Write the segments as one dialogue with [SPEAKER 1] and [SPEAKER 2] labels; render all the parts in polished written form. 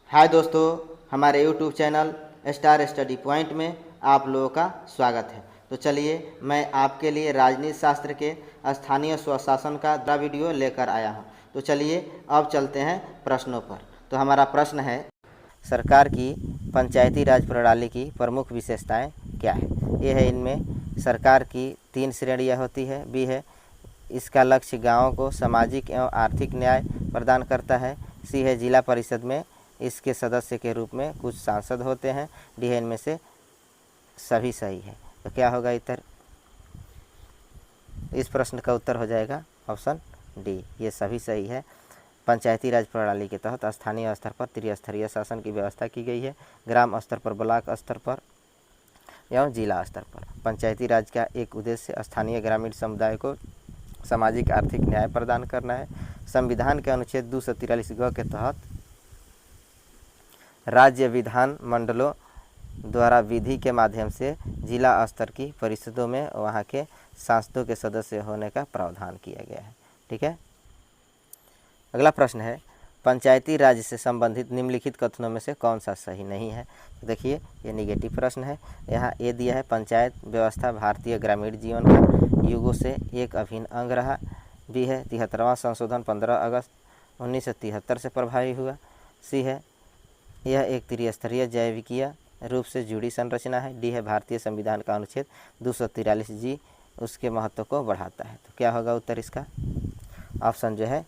[SPEAKER 1] हाय दोस्तों, हमारे YouTube channel star study point में आप लोगों का स्वागत है। तो चलिए मैं आपके लिए राजनीति शास्त्र के स्थानीय स्वशासन का दूसरा वीडियो लेकर आया हूं। तो चलिए अब चलते हैं प्रश्नों पर। तो हमारा प्रश्न है, सरकार की पंचायती राज प्रणाली की प्रमुख विशेषताएं क्या है। ये है, इनमें सरकार की 3 श्रेणियाँ होती है। बी है, इसका लक्ष्य गाँवों को सामाजिक एवं आर्थिक न्याय प्रदान करता है। सी है, जिला परिषद में इसके सदस्य के रूप में कुछ सांसद होते हैं। डी है, इनमें से सभी सही है। तो क्या होगा उत्तर? इस प्रश्न का उत्तर हो जाएगा ऑप्शन डी, ये सभी सही है। पंचायती राज प्रणाली के तहत स्थानीय स्तर पर त्रिस्तरीय शासन की व्यवस्था की गई है। ग्राम स्तर पर, ब्लॉक स्तर पर एवं जिला स्तर पर। पंचायती राज का एक उद्देश्य स्थानीय ग्रामीण समुदाय को सामाजिक आर्थिक न्याय प्रदान करना है। संविधान के अनुच्छेद 243 ग के तहत राज्य विधान मंडलों द्वारा विधि के माध्यम से जिला स्तर की परिषदों में वहाँ के सांसदों के सदस्य होने का प्रावधान किया गया है। ठीक है। अगला प्रश्न है, पंचायती राज से संबंधित निम्नलिखित कथनों में से कौन सा सही नहीं है। तो देखिए, ये निगेटिव प्रश्न है। यहाँ ये दिया है, पंचायत व्यवस्था भारतीय ग्रामीण जीवन का युगों से एक अभिन्न अंग रहा। बी है, 73वां संशोधन 15 अगस्त 1973 से प्रभावी हुआ। सी है, यह एक त्रिस्तरीय जैविकीय रूप से जुड़ी संरचना है। डी है, भारतीय संविधान का अनुच्छेद 243 जी उसके महत्व को बढ़ाता है। तो क्या होगा उत्तर इसका? ऑप्शन जो है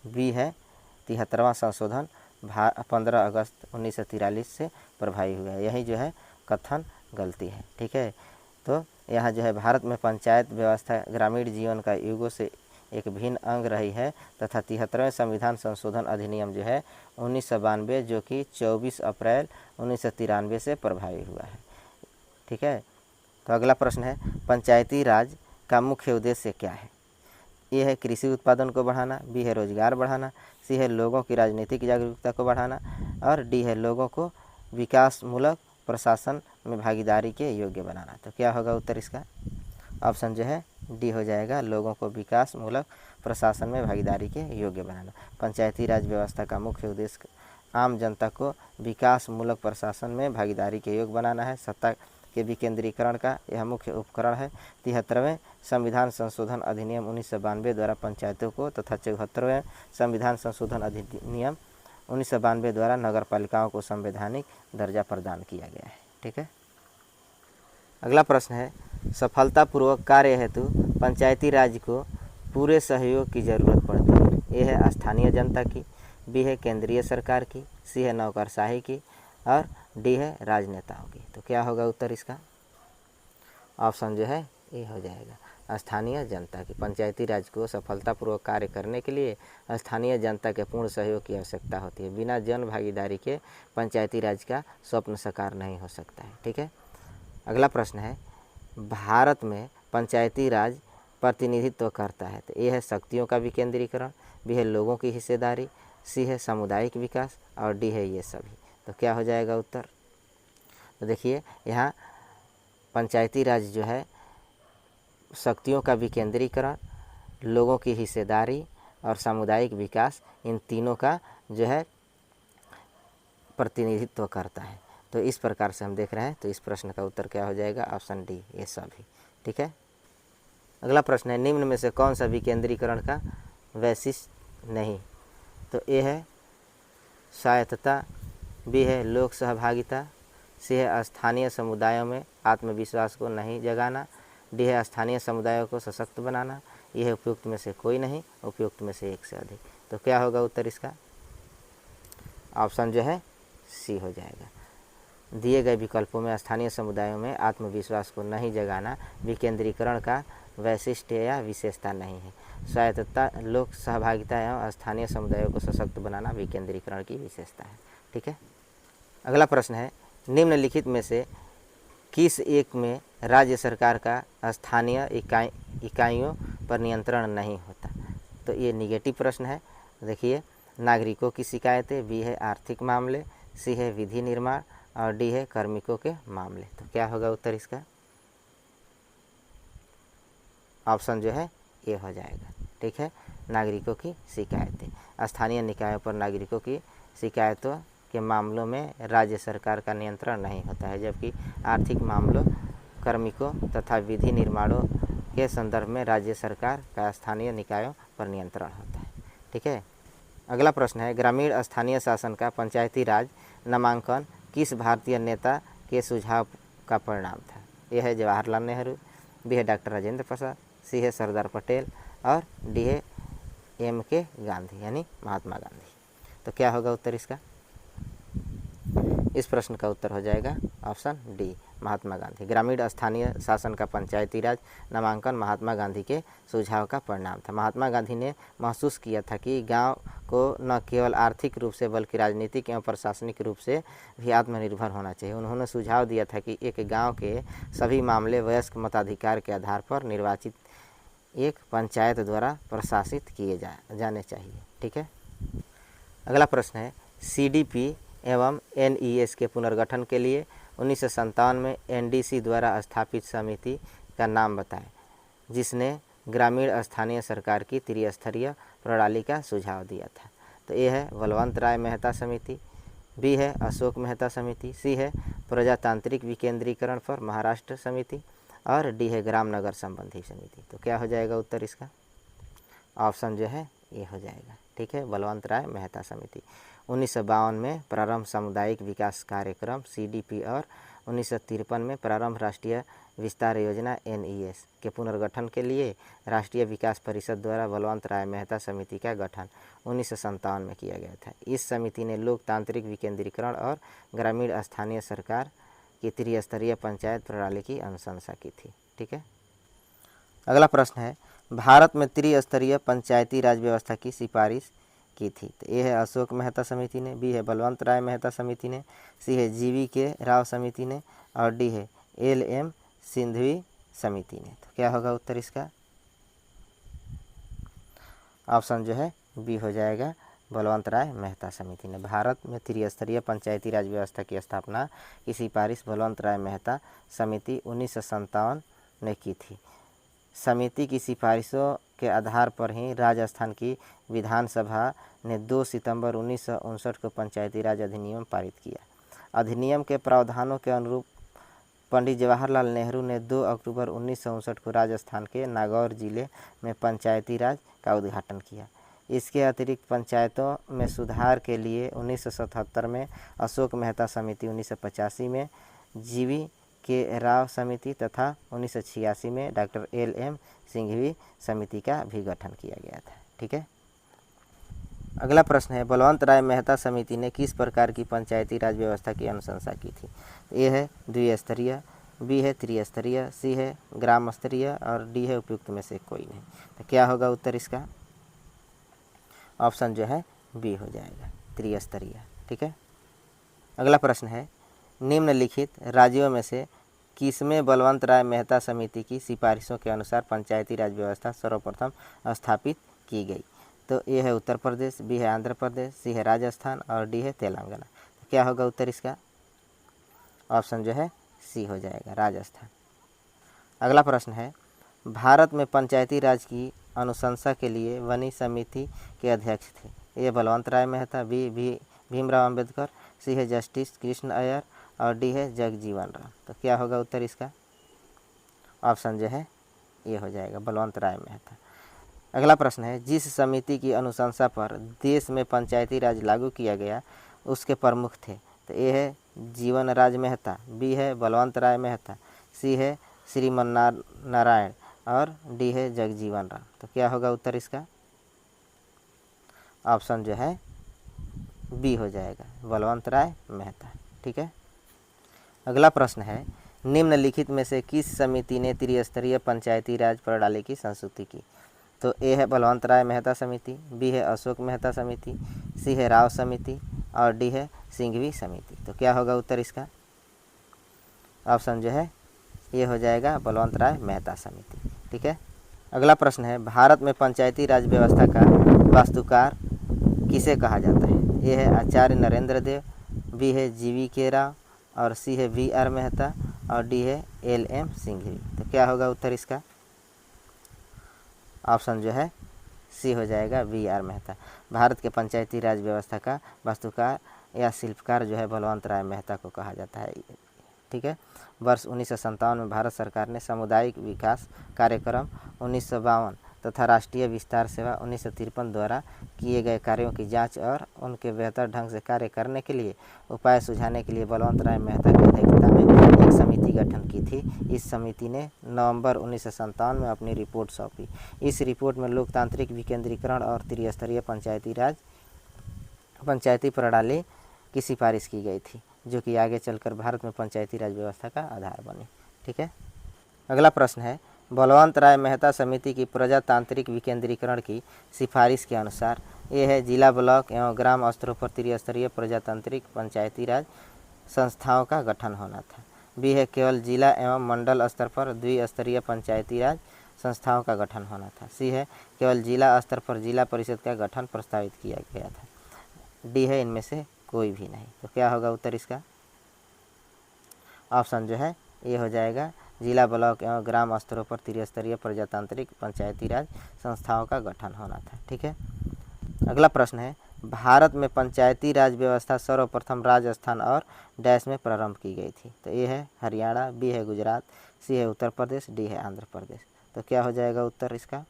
[SPEAKER 1] बी है, 73वां संशोधन 15 अगस्त 1943 से प्रभावी हुआ है। यही जो है कथन गलती है। ठीक है। तो यहाँ जो है, भारत में पंचायत व्यवस्था ग्रामीण जीवन का युगों से एक भिन्न अंग रही है तथा 73वें संविधान संशोधन अधिनियम जो है 1992 जो कि 24 अप्रैल 1993 से प्रभावी हुआ है। ठीक है। तो अगला प्रश्न है, पंचायती राज का मुख्य उद्देश्य क्या है। ये है, कृषि उत्पादन को बढ़ाना। बी है, रोजगार बढ़ाना। सी है, लोगों की राजनीतिक जागरूकता को बढ़ाना। और डी है, लोगों को विकासमूलक प्रशासन में भागीदारी के योग्य बनाना। तो क्या होगा उत्तर इसका? ऑप्शन जो है डी हो जाएगा, लोगों को विकासमूलक प्रशासन में भागीदारी के योग्य बनाना। पंचायती राज व्यवस्था का मुख्य उद्देश्य आम जनता को विकासमूलक प्रशासन में भागीदारी के योग्य बनाना है। सत्ता के विकेंद्रीकरण का यह मुख्य उपकरण है। 73वें संविधान संशोधन अधिनियम 1992 द्वारा पंचायतों को तथा 74वें संविधान संशोधन अधिनियम 1992 द्वारा नगर पालिकाओं को संवैधानिक दर्जा प्रदान किया गया है। ठीक है। अगला प्रश्न है, सफलतापूर्वक कार्य हेतु पंचायती राज को पूरे सहयोग की ज़रूरत पड़ती है। ये है, स्थानीय जनता की। बी है, केंद्रीय सरकार की। सी है, नौकरशाही की। और डी है, राजनेताओं की। तो क्या होगा उत्तर इसका? ऑप्शन जो है ये हो जाएगा, स्थानीय जनता की। पंचायती राज को सफलतापूर्वक कार्य करने के लिए स्थानीय जनता के पूर्ण सहयोग की आवश्यकता होती है। बिना जन भागीदारी के पंचायती राज का स्वप्न साकार नहीं हो सकता है। ठीक है। अगला प्रश्न है, भारत में पंचायती राज प्रतिनिधित्व करता है। तो ये है, शक्तियों का विकेंद्रीकरण। बी है, लोगों की हिस्सेदारी। सी है, सामुदायिक विकास। और डी है, ये सभी। तो क्या हो जाएगा उत्तर? तो देखिए, यहाँ पंचायती राज जो है शक्तियों का विकेंद्रीकरण, लोगों की हिस्सेदारी और सामुदायिक विकास, इन तीनों का जो है प्रतिनिधित्व करता है। तो इस प्रकार से हम देख रहे हैं। तो इस प्रश्न का उत्तर क्या हो जाएगा? ऑप्शन डी, ये सभी। ठीक है। अगला प्रश्न है, निम्न में से कौन सा विकेंद्रीकरण का वैशिष्ट नहीं। तो ए है, स्वायत्तता। बी है, लोक सहभागिता। सी है, स्थानीय समुदायों में आत्मविश्वास को नहीं जगाना। डी है, स्थानीय समुदायों को सशक्त बनाना। यह है, उपयुक्त में से कोई नहीं, उपयुक्त में से एक से अधिक। तो क्या होगा उत्तर इसका? ऑप्शन जो है सी हो जाएगा। दिए गए विकल्पों में स्थानीय समुदायों में आत्मविश्वास को नहीं जगाना विकेंद्रीकरण का वैशिष्ट्य या विशेषता नहीं है। स्वायत्तता, लोक सहभागिता एवं स्थानीय समुदायों को सशक्त बनाना विकेंद्रीकरण की विशेषता है। ठीक है। अगला प्रश्न है, निम्नलिखित में से किस एक में राज्य सरकार का स्थानीय इकाइयों पर नियंत्रण नहीं होता। तो ये निगेटिव प्रश्न है। देखिए, नागरिकों की शिकायतें। बी है, आर्थिक मामले। सी है, विधि निर्माण। और डी है, कार्मिकों के मामले। तो क्या होगा उत्तर इसका? ऑप्शन जो है ये हो जाएगा। ठीक है, नागरिकों की शिकायतें। स्थानीय निकायों पर नागरिकों की शिकायतों के मामलों में राज्य सरकार का नियंत्रण नहीं होता है, जबकि आर्थिक मामलों, कार्मिकों तथा विधि निर्माणों के संदर्भ में राज्य सरकार का स्थानीय निकायों पर नियंत्रण होता है। ठीक है। अगला प्रश्न है, ग्रामीण स्थानीय शासन का पंचायती राज नामांकन किस भारतीय नेता के सुझाव का परिणाम था? यह है जवाहरलाल नेहरू, बी है डॉक्टर राजेंद्र प्रसाद, सी है सरदार पटेल और डी है MK गांधी यानी महात्मा गांधी। तो क्या होगा उत्तर इसका? इस प्रश्न का उत्तर हो जाएगा ऑप्शन डी, महात्मा गांधी। ग्रामीण स्थानीय शासन का पंचायती राज नामांकन महात्मा गांधी के सुझाव का परिणाम था। महात्मा गांधी ने महसूस किया था कि गांव को न केवल आर्थिक रूप से बल्कि राजनीतिक एवं प्रशासनिक रूप से भी आत्मनिर्भर होना चाहिए। उन्होंने सुझाव दिया था कि एक गाँव के सभी मामले वयस्क मताधिकार के आधार पर निर्वाचित एक पंचायत द्वारा प्रशासित किए जाने चाहिए। ठीक है। अगला प्रश्न है, CDP एवं NES के पुनर्गठन के लिए 1957 में NDC द्वारा स्थापित समिति का नाम बताएं, जिसने ग्रामीण स्थानीय सरकार की त्रिस्तरीय प्रणाली का सुझाव दिया था। तो ये है बलवंत राय मेहता समिति, बी है अशोक मेहता समिति, सी है प्रजातांत्रिक विकेंद्रीकरण पर महाराष्ट्र समिति और डी है ग्राम नगर संबंधी समिति। तो क्या हो जाएगा उत्तर इसका? ऑप्शन जो है ये हो जाएगा। ठीक है, बलवंत राय मेहता समिति। 1952 में प्रारंभ सामुदायिक विकास कार्यक्रम CDP और 1953 में प्रारंभ राष्ट्रीय विस्तार योजना NES के पुनर्गठन के लिए राष्ट्रीय विकास परिषद द्वारा बलवंत राय मेहता समिति का गठन 1957 में किया गया था। इस समिति ने लोकतांत्रिक विकेंद्रीकरण और ग्रामीण स्थानीय सरकार की त्रिस्तरीय पंचायत प्रणाली की अनुशंसा की थी। ठीक है। अगला प्रश्न है, भारत में त्रिस्तरीय पंचायती राज व्यवस्था की सिफारिश की थी। तो ये है अशोक मेहता समिति ने, बी है बलवंत राय मेहता समिति ने, सी है GV.K. राव समिति ने और डी है LM सिंघवी समिति ने। तो क्या होगा उत्तर इसका? ऑप्शन जो है बी हो जाएगा, बलवंत राय मेहता समिति ने। भारत में त्रिस्तरीय पंचायती राज व्यवस्था की स्थापना की सिफारिश बलवंत राय मेहता समिति 1957 ने की थी। समिति की सिफारिशों के आधार पर ही राजस्थान की विधानसभा ने 2 सितंबर 1959 को पंचायती राज अधिनियम पारित किया। अधिनियम के प्रावधानों के अनुरूप पंडित जवाहरलाल नेहरू ने 2 अक्टूबर 1959 को राजस्थान के नागौर जिले में पंचायती राज का उद्घाटन किया। इसके अतिरिक्त पंचायतों में सुधार के लिए 1977 में अशोक मेहता समिति, 1985 में GV.K. राव समिति तथा 1986 में डॉक्टर LM सिंघवी समिति का भी गठन किया गया था। ठीक है। अगला प्रश्न है, बलवंत राय मेहता समिति ने किस प्रकार की पंचायती राज व्यवस्था की अनुशंसा की थी? ए है द्विस्तरीय, बी है त्रिस्तरीय, सी है ग्राम स्तरीय और डी है उपयुक्त में से कोई नहीं। तो क्या होगा उत्तर इसका? ऑप्शन जो है बी हो जाएगा, त्रिस्तरीय। ठीक है। अगला प्रश्न है, निम्नलिखित राज्यों में से किसमें बलवंत राय मेहता समिति की सिफारिशों के अनुसार पंचायती राज व्यवस्था सर्वप्रथम स्थापित की गई? तो ये है उत्तर प्रदेश, बी है आंध्र प्रदेश, सी है राजस्थान और डी है तेलंगाना। तो क्या होगा उत्तर इसका? ऑप्शन जो है सी हो जाएगा, राजस्थान। अगला प्रश्न है, भारत में पंचायती राज की अनुशंसा के लिए बनी समिति के अध्यक्ष थे? ए बलवंत राय मेहता, बी भीमराव अंबेडकर, सी है जस्टिस कृष्ण अय्यर और डी है जगजीवन राम। तो क्या होगा उत्तर इसका? ऑप्शन जो है ये हो जाएगा, बलवंत राय मेहता। अगला प्रश्न है, जिस समिति की अनुशंसा पर देश में पंचायती राज लागू किया गया उसके प्रमुख थे? तो ए है जीवन राज मेहता, बी है बलवंत राय मेहता, सी है श्रीमन नारायण और डी है जगजीवन राम। तो क्या होगा उत्तर इसका? ऑप्शन जो है बी हो जाएगा, बलवंत राय मेहता। ठीक है। अगला प्रश्न है, निम्नलिखित में से किस समिति ने त्रिस्तरीय पंचायती राज प्रणाली की संस्तुति की? तो ए है बलवंत राय मेहता समिति, बी है अशोक मेहता समिति, सी है राव समिति और डी है सिंघवी समिति। तो क्या होगा उत्तर इसका? ऑप्शन जो है ये हो जाएगा, बलवंत राय मेहता समिति। ठीक है। अगला प्रश्न है, भारत में पंचायती राज व्यवस्था का वास्तुकार किसे कहा जाता है? ए है आचार्य नरेंद्र देव, बी है GV.K. राव और सी है V.R. मेहता और डी है LM सिंघवी। तो क्या होगा उत्तर इसका? ऑप्शन जो है सी हो जाएगा, V.R. मेहता। भारत के पंचायती राज व्यवस्था का वास्तुकार या शिल्पकार जो है बलवंत राय मेहता को कहा जाता है। ठीक है। वर्ष 1957 में भारत सरकार ने सामुदायिक विकास कार्यक्रम 1952 तथा राष्ट्रीय विस्तार सेवा 1953 द्वारा किए गए कार्यों की जांच और उनके बेहतर ढंग से कार्य करने के लिए उपाय सुझाने के लिए बलवंत राय मेहता की अध्यक्षता में एक समिति गठन की थी। इस समिति ने नवंबर 1957 में अपनी रिपोर्ट सौंपी। इस रिपोर्ट में लोकतांत्रिक विकेंद्रीकरण और त्रिस्तरीय पंचायती प्रणाली की सिफारिश की गई थी, जो कि आगे चलकर भारत में पंचायती राज व्यवस्था का आधार बनी। ठीक है। अगला प्रश्न है, बलवंत राय मेहता समिति की प्रजातांत्रिक विकेंद्रीकरण की सिफारिश के अनुसार ये है जिला, ब्लॉक एवं ग्राम स्तरों पर त्रिस्तरीय प्रजातांत्रिक पंचायती राज संस्थाओं का गठन होना था। बी है केवल जिला एवं मंडल स्तर पर द्विस्तरीय पंचायती राज संस्थाओं का गठन होना था। सी है केवल जिला स्तर पर जिला परिषद का गठन प्रस्तावित किया गया था। डी है इनमें से कोई भी नहीं। तो क्या होगा उत्तर इसका? ऑप्शन जो है ये हो जाएगा, जिला, ब्लॉक एवं ग्राम स्तरों पर त्रिस्तरीय प्रजातांत्रिक पंचायती राज संस्थाओं का गठन होना था। ठीक है। अगला प्रश्न है, भारत में पंचायती राज व्यवस्था सर्वप्रथम राजस्थान और डैश में प्रारंभ की गई थी। तो ए है हरियाणा, बी है गुजरात, सी है उत्तर प्रदेश, डी है आंध्र प्रदेश। तो क्या हो जाएगा उत्तर इसका?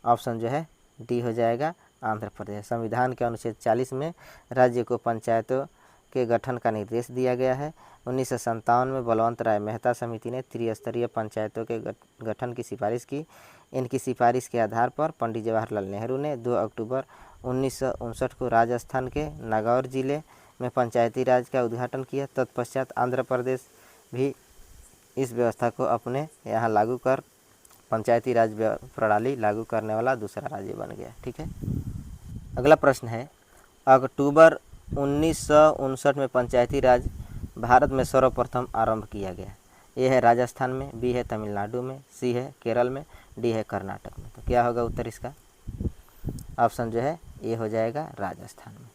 [SPEAKER 1] ऑप्शन जो है डी हो जाएगा, आंध्र प्रदेश। संविधान के अनुच्छेद 40 में राज्य को पंचायतों के गठन का निर्देश दिया गया है। 1957 में बलवंत राय मेहता समिति ने त्रिस्तरीय पंचायतों के गठन की सिफारिश की। इनकी सिफारिश के आधार पर पंडित जवाहरलाल नेहरू ने 2 अक्टूबर 1959 को राजस्थान के नागौर जिले में पंचायती राज का उद्घाटन किया। तत्पश्चात आंध्र प्रदेश भी इस व्यवस्था को अपने यहाँ लागू कर पंचायती राज प्रणाली लागू करने वाला दूसरा राज्य बन गया। ठीक है। अगला प्रश्न है, अक्टूबर 1959 में पंचायती राज भारत में सर्वप्रथम आरंभ किया गया। ए है राजस्थान में, बी है तमिलनाडु में, सी है केरल में, डी है कर्नाटक में। तो क्या होगा उत्तर इसका? ऑप्शन जो है ये हो जाएगा, राजस्थान में।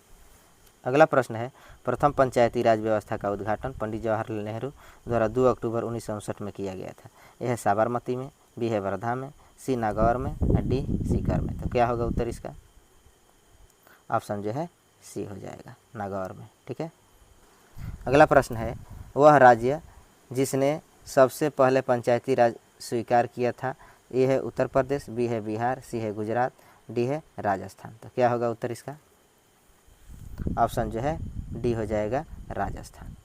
[SPEAKER 1] अगला प्रश्न है, प्रथम पंचायती राज व्यवस्था का उद्घाटन पंडित जवाहरलाल नेहरू द्वारा 2 अक्टूबर 1959 में किया गया था। यह है साबरमती में, बी है वर्धा में, सी नागौर में, डी सीकर में। तो क्या होगा उत्तर इसका? ऑप्शन जो है सी हो जाएगा, नागौर में। ठीक है। अगला प्रश्न है, वह राज्य जिसने सबसे पहले पंचायती राज स्वीकार किया था। ए है उत्तर प्रदेश, बी है बिहार, सी है गुजरात, डी है राजस्थान। तो क्या होगा उत्तर इसका? ऑप्शन जो है डी हो जाएगा, राजस्थान।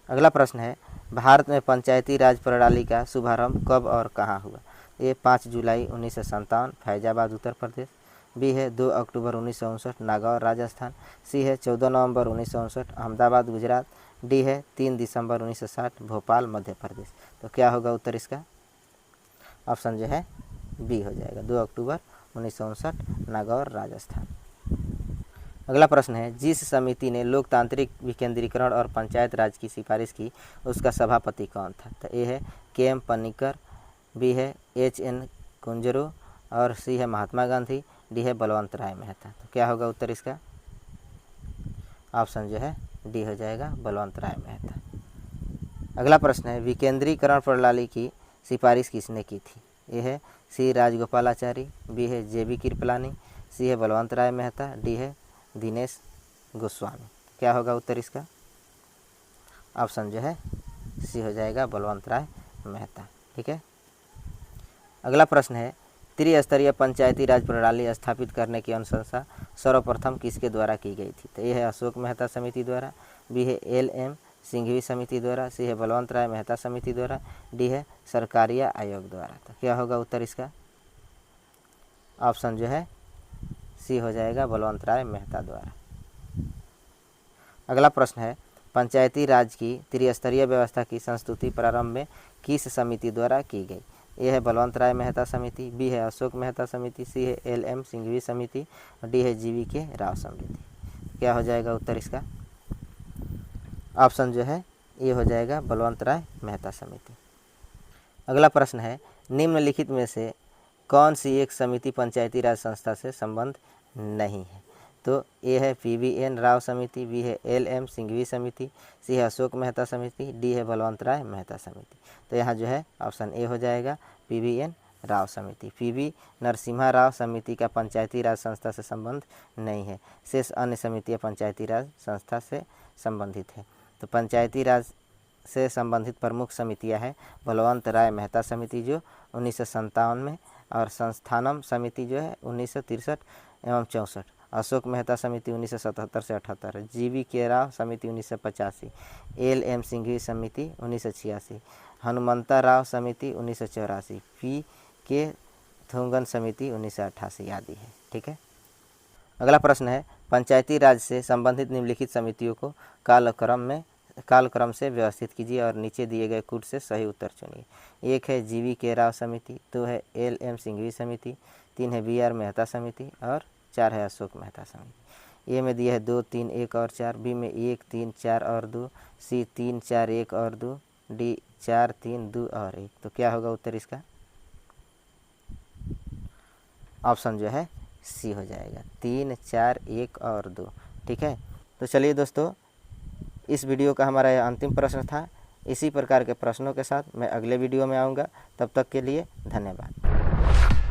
[SPEAKER 1] अगला प्रश्न है, भारत में पंचायती राज प्रणाली का शुभारंभ कब और कहाँ हुआ। ए 5 जुलाई 1957 फैजाबाद उत्तर प्रदेश, बी है 2 अक्टूबर 1959 नागौर राजस्थान, सी है 14 नवंबर 1959 अहमदाबाद गुजरात, डी है 3 दिसंबर 1960 भोपाल मध्य प्रदेश। तो क्या होगा उत्तर इसका? ऑप्शन जो है बी हो जाएगा, 2 अक्टूबर 1959 नागौर राजस्थान। अगला प्रश्न है, जिस समिति ने लोकतांत्रिक विकेंद्रीकरण और पंचायत राज की सिफारिश की उसका सभापति कौन था। तो ए है के.एम. पनिक्कर, बी है H.N. कुंजरू और सी है महात्मा गांधी, डी है बलवंत राय मेहता। तो क्या होगा उत्तर इसका? ऑप्शन जो है डी हो जाएगा, बलवंत राय मेहता। अगला प्रश्न है, विकेंद्रीकरण प्रणाली की सिफारिश किसने की थी। ए है सी राजगोपालाचारी, बी है J.B. कृपलानी, सी है बलवंत राय मेहता, डी है दिनेश गोस्वामी। क्या होगा उत्तर इसका? ऑप्शन जो है सी हो जाएगा, बलवंत राय मेहता। ठीक है। अगला प्रश्न है, त्रिस्तरीय पंचायती राज प्रणाली स्थापित करने की अनुशंसा सर्वप्रथम किसके द्वारा की गई थी। तो ये है अशोक मेहता समिति द्वारा, बी है L.M. सिंघवी समिति द्वारा, सी है बलवंत राय मेहता समिति द्वारा, डी है सरकारिया आयोग द्वारा। तो क्या होगा उत्तर इसका? ऑप्शन जो है सी हो जाएगा, बलवंत राय मेहता द्वारा। अगला प्रश्न है, पंचायती राज की त्रिस्तरीय व्यवस्था की संस्तुति प्रारंभ में किस समिति द्वारा की गई। ए है बलवंत राय मेहता समिति, बी है अशोक मेहता समिति, सी है L.M. सिंघवी समिति और डी है G.V.K. राव समिति। क्या हो जाएगा उत्तर इसका? ऑप्शन जो है ये हो जाएगा, बलवंत राय मेहता समिति। अगला प्रश्न है, निम्नलिखित में से कौन सी एक समिति पंचायती राज संस्था से संबंध नहीं है। तो ए है P.V.N. राव समिति, बी है L.M. सिंघवी समिति, सी है अशोक मेहता समिति, डी है बलवंत राय मेहता समिति। तो यहाँ जो है ऑप्शन ए हो जाएगा, P.V.N. राव समिति। पीवी नरसिम्हा राव समिति का पंचायती राज संस्था से संबंध नहीं है। शेष अन्य समितियाँ पंचायती राज संस्था से संबंधित है। तो पंचायती राज से संबंधित प्रमुख समितियाँ हैं बलवंत राय मेहता समिति जो 1957 में, और संस्थानम समिति जो है 1963 एवं 64, अशोक मेहता समिति 1977 से 78, जीवी के राव समिति 1985, LM सिंघवी समिति 1986, हनुमंता राव समिति 1984, PK थुंगन समिति 1988 आदि है। ठीक है। अगला प्रश्न है, पंचायती राज से संबंधित निम्नलिखित समितियों को कालक्रम से व्यवस्थित कीजिए और नीचे दिए गए कूट से सही उत्तर चुनिए। 1 है जीवी के राव समिति, 2 है LM सिंघवी समिति, 3 है BR मेहता समिति और 4 है अशोक मेहता समिति। ए में दिया है 2, 3, 1 और 4, बी में 1, 3, 4 और 2, सी 3, 4, 1 और 2, डी 4, 3, 2 और 1। तो क्या होगा उत्तर इसका? ऑप्शन जो है सी हो जाएगा, 3, 4, 1 और 2। ठीक है। तो चलिए दोस्तों, इस वीडियो का हमारा यह अंतिम प्रश्न था। इसी प्रकार के प्रश्नों के साथ मैं अगले वीडियो में आऊँगा। तब तक के लिए धन्यवाद।